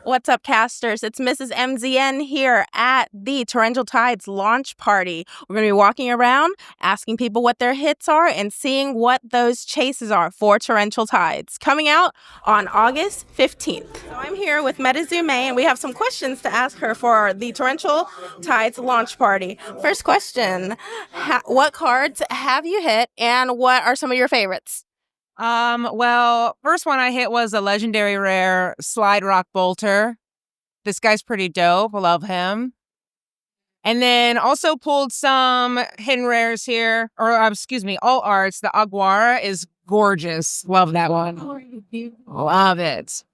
What's up, casters? It's Mrs. MZN here at the Torrential Tides launch party. We're going to be walking around, asking people what their hits are and seeing what those chases are for Torrential Tides. Coming out on August 15th. So I'm here with MetaZoo May, and we have some questions to ask her for the Torrential Tides launch party. First question, what cards have you hit, and what are some of your favorites? Well, first one I hit was a legendary rare Slide Rock Bolter. This guy's pretty dope. I love him. And then also pulled some hidden rares here, or excuse me, all arts. The Aguara is gorgeous. Love that one. Love it.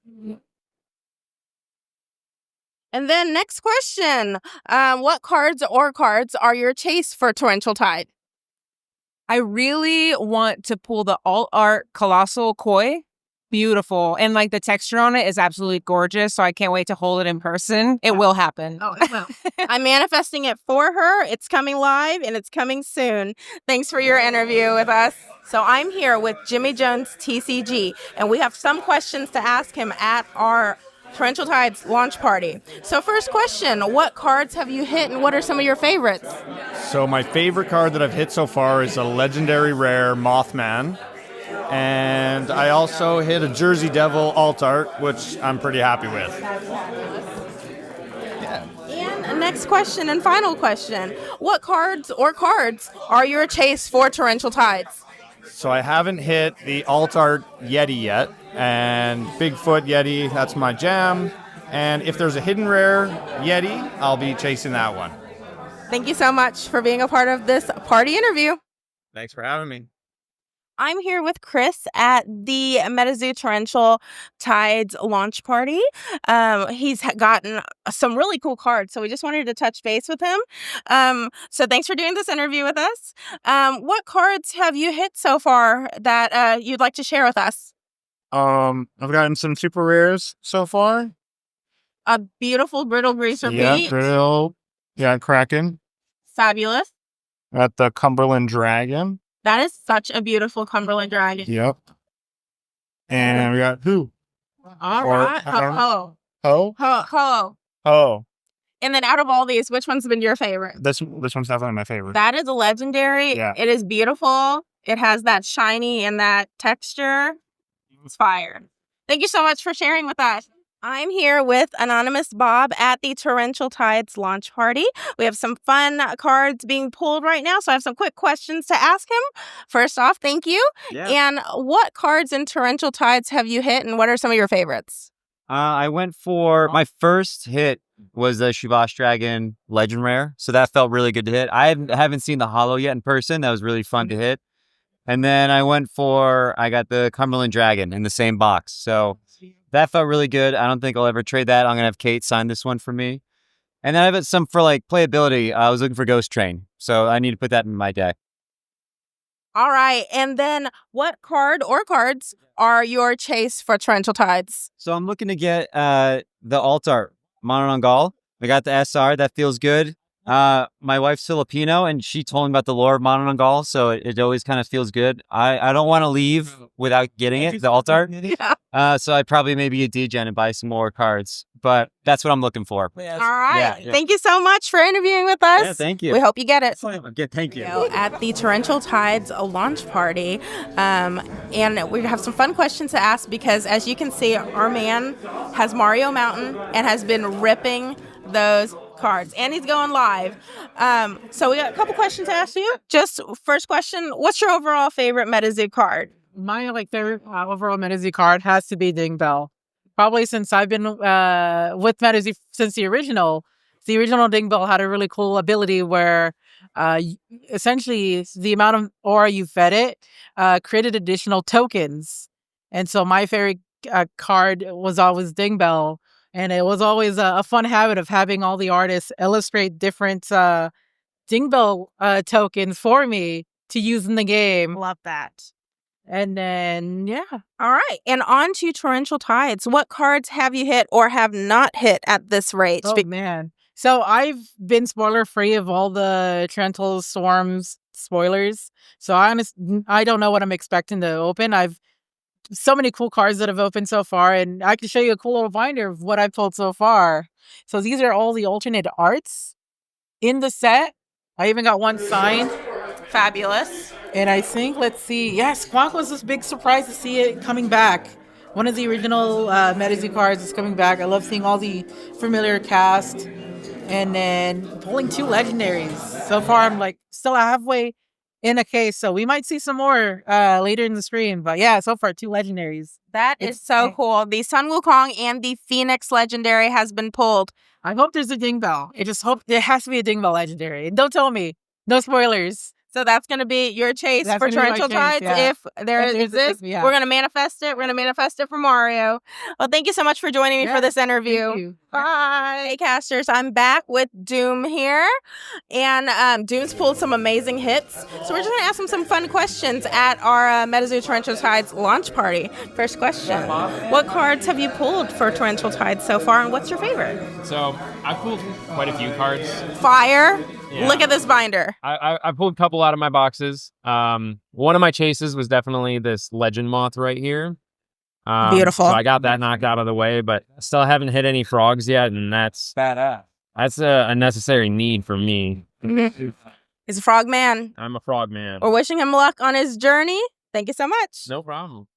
And then next question, what cards are your chase for Torrential Tide? I really want to pull the alt art Colossal Koi. Beautiful. And like the texture on it is absolutely gorgeous. So I can't wait to hold it in person. It will happen. Oh, it will. I'm manifesting it for her. It's coming live and it's coming soon. Thanks for your interview with us. So I'm here with Jimmy Jones TCG, and we have some questions to ask him at our Torrential Tides launch party. So first question, what cards have you hit and what are some of your favorites? So my favorite card that I've hit so far is a legendary rare Mothman. And I also hit a Jersey Devil alt art, which I'm pretty happy with. Yeah. And next question and final question, what cards are your chase for Torrential Tides? So I haven't hit the alt art Yeti yet. And Bigfoot Yeti, that's my jam. And if there's a hidden rare Yeti, I'll be chasing that one. Thank you so much for being a part of this party interview. Thanks for having me. I'm here with Chris at the MetaZoo Torrential Tides launch party. He's gotten some really cool cards, so we just wanted to touch base with him. So thanks for doing this interview with us. What cards have you hit so far that you'd like to share with us? I've gotten some super rares so far. A beautiful Brittle Greaser Yeah, Beat. Brittle. Yeah, Kraken. Fabulous. Got the Cumberland Dragon. That is such a beautiful Cumberland Dragon. Yep. And we got who? All Or, right. I don't Ho. Ho? Ho. Oh. And then out of all these, which one's been your favorite? This one's definitely my favorite. That is a legendary. Yeah. It is beautiful. It has that shiny and that texture. It's fire. Thank you so much for sharing with us. I'm here with Anonymous Bob at the Torrential Tides launch party. We have some fun cards being pulled right now, so I have some quick questions to ask him. First off, thank you. Yeah. And what cards in Torrential Tides have you hit, and what are some of your favorites? I went for my first hit was the Shivash Dragon Legend Rare, so that felt really good to hit. I haven't seen the Holo yet in person. That was really fun to hit. And then I got the Cumberland Dragon in the same box, so that felt really good. I don't think I'll ever trade that. I'm gonna have Kate sign this one for me. And then I have some for like playability. I was looking for Ghost Train, so I need to put that in my deck. All right. And then what card or cards are your chase for Torrential Tides? So I'm looking to get the alt art Mononongal. I got the SR. That feels good. My wife's Filipino, and she told me about the lore of Mononongal, so it always kind of feels good. I don't want to leave without getting it, the alt art. Yeah. So I'd probably maybe get degen and buy some more cards, but that's what I'm looking for. All right. Yeah. Thank you so much for interviewing with us. Yeah, thank you. We hope you get it. Yeah, thank you. At the Torrential Tides launch party, and we have some fun questions to ask because, as you can see, our man has Mario Mountain and has been ripping those cards, and he's going live. So we got a couple questions to ask you. Just first question, what's your overall favorite MetaZoo card? My favorite overall MetaZoo card has to be Ding Bell. Probably since I've been with MetaZoo since the original. The original Ding Bell had a really cool ability where essentially the amount of aura you fed it created additional tokens. And so my favorite card was always Ding Bell. And it was always a fun habit of having all the artists illustrate different Ding Bell tokens for me to use in the game. Love that. And then, yeah. All right. And on to Torrential Tides. What cards have you hit or have not hit at this rate? Oh, man. So I've been spoiler-free of all the Torrential Storms spoilers. So I don't know what I'm expecting to open. I've so many cool cards that have opened so far, and I can show you a cool little binder of what I've pulled so far. So these are all the alternate arts in the set. I even got one signed. Fabulous. And I think, let's see, Squawk was this big surprise to see it coming back. One of the original MetaZoo cards is coming back. I love seeing all the familiar cast. And then pulling 2 legendaries. So far, I'm like still halfway in a case. So we might see some more later in the stream. But yeah, so far, 2 legendaries. That is so cool. The Sun Wukong and the Phoenix legendary has been pulled. I hope there's a Ding Bell. I just hope there has to be a Ding Bell legendary. Don't tell me. No spoilers. So that's going to be your chase That's for gonna be my Torrential chase, Tides. yeah. If there If there's- exists, yeah. we're going to manifest it. We're going to manifest it for Mario. Well, thank you so much for joining me for this interview. Thank you. Bye. Hey, casters. I'm back with Doom here. And Doom's pulled some amazing hits. So we're just going to ask him some fun questions at our MetaZoo Torrential Tides launch party. First question. What cards have you pulled for Torrential Tides so far, and what's your favorite? So I pulled quite a few cards. Fire. Yeah. Look at this binder. I pulled a couple out of my boxes. One of my chases was definitely this Legend Moth right here. Beautiful. So I got that knocked out of the way, but still haven't hit any frogs yet, and that's Badass. that's a necessary need for me. He's a frog man. I'm a frog man. We're wishing him luck on his journey. Thank you so much. No problem.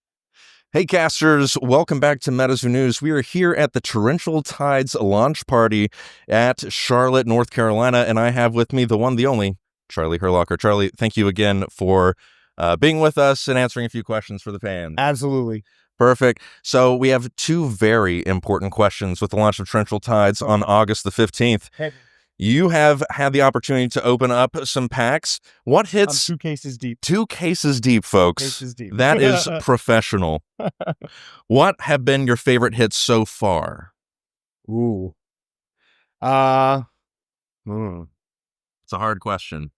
Hey casters, welcome back to MetaZoo News. We are here at the Torrential Tides launch party at Charlotte, North Carolina, and I have with me the one, the only, Charlie Herlocker. Charlie, thank you again for being with us and answering a few questions for the fans. Absolutely. Perfect. So we have 2 very important questions with the launch of Torrential Tides on August the 15th. You have had the opportunity to open up some packs. What hits? 2 cases deep. 2 cases deep, folks. Cases deep. That is professional. What have been your favorite hits so far? Ooh. It's a hard question.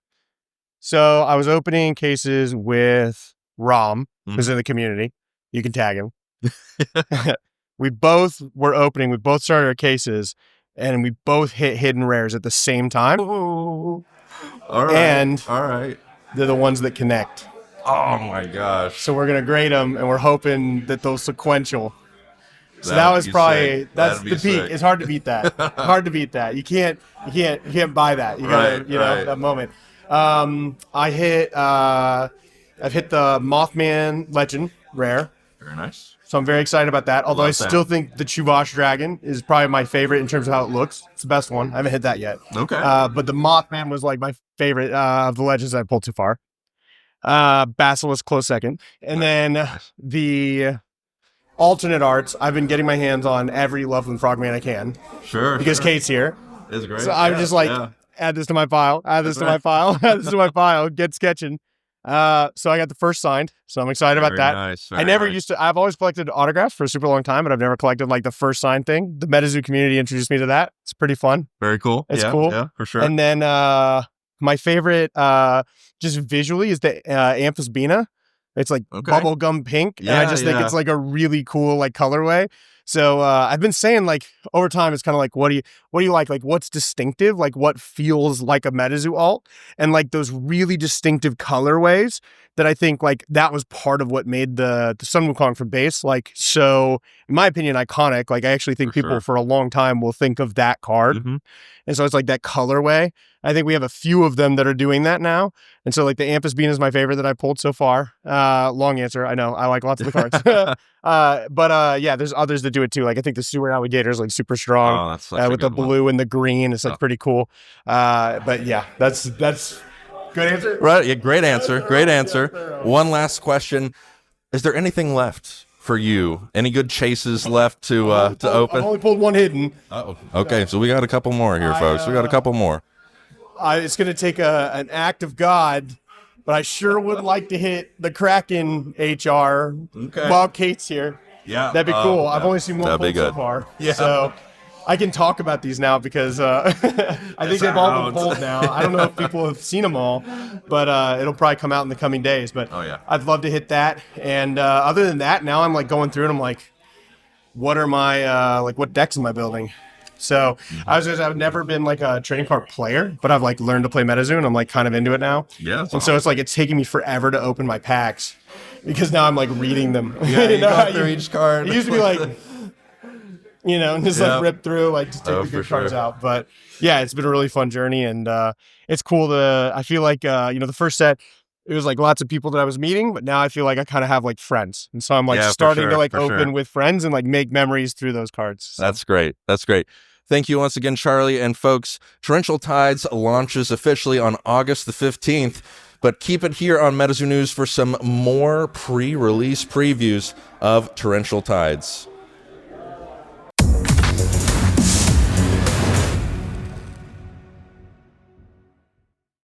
So I was opening cases with Rom, who's in the community. You can tag him. We both were opening. We both started our cases, and we both hit hidden rares at the same time. All right. And all right. they're the ones that connect. Oh my gosh. So we're gonna grade them, and we're hoping that those sequential. So that That'd was be probably sick. that's That'd be the peak. sick. It's hard to beat that. Hard to beat that. You can't buy that. You gotta Right. that moment. I've hit the Mothman Legend rare. Very nice. So I'm very excited about that. Although Love I that. still think the Chuvash Dragon is probably my favorite in terms of how it looks. It's the best one. I haven't hit that yet. Okay. But the Mothman was like my favorite of the legends I pulled too far. Basilisk close second. And then the alternate arts, I've been getting my hands on every Loveland Frogman I can Sure. because Kate's here. It's great. So I'm just like, add this to my file, add this to my file, add this to my file, get sketching. So I got the first signed, so I'm excited about that. Nice, I never used to, I've always collected autographs for a super long time, but I've never collected like the first signed thing. The MetaZoo community introduced me to that. It's pretty fun. Very cool. It's Yeah, cool. Yeah, for sure. And then my favorite, just visually, is the Amphisbena. It's like Okay. bubblegum pink, and I Yeah, just think yeah. it's like a really cool like colorway. So I've been saying like over time, it's kind of like what do you like? Like what's distinctive? Like what feels like a MetaZoo alt, and like those really distinctive colorways that I think like that was part of what made the Sun Wukong for base like so, in my opinion, iconic. Like I actually think For people sure. for a long time will think of that card. Mhm. And so it's like that colorway. I think we have a few of them that are doing that now. And so like the Amphisbena is my favorite that I pulled so far. Long answer. I know. I like lots of the cards. But yeah, there's others that do it too. Like I think the Sewer Alligator is like super strong Oh, that's such a with the good one. blue and the green. It's like Oh. pretty cool. But yeah, that's good answer. Right. Yeah. Great answer. Great answer. One last question: is there anything left for you? Any good chases left to I've open? only pulled one hidden. Oh, okay. So we got a couple more here, folks. We got a couple more. It's going to take an act of God, but I sure would like to hit the Kraken HR Okay. while Kate's here. Yeah. That'd be cool. I've only seen one that'd be pulled so good. far. Yeah. So I can talk about these now because I think they've all been pulled now. I don't know if people have seen them all, but it'll probably come out in the coming days. But Oh, yeah. I'd love to hit that. And other than that, now I'm like going through and I'm like, what are my, like what decks am I building? So I've never been like a trading card player, but I've like learned to play MetaZoo, and I'm like kind of into it now. Yeah. And so it's like it's taking me forever to open my packs because now I'm like reading them. Yeah, you go through each card. It used to be like, just like rip through, like just take the for good cards sure. out. But yeah, it's been a really fun journey, and it's cool to. I feel like the first set, it was like lots of people that I was meeting, but now I feel like I kind of have like friends, and so I'm like Yeah, for starting sure, to like for open sure. with friends and like make memories through those cards. So. That's great. That's great. Thank you once again, Charlie. And folks, Torrential Tides launches officially on August the 15th, but keep it here on MetaZoo News for some more pre-release previews of Torrential Tides.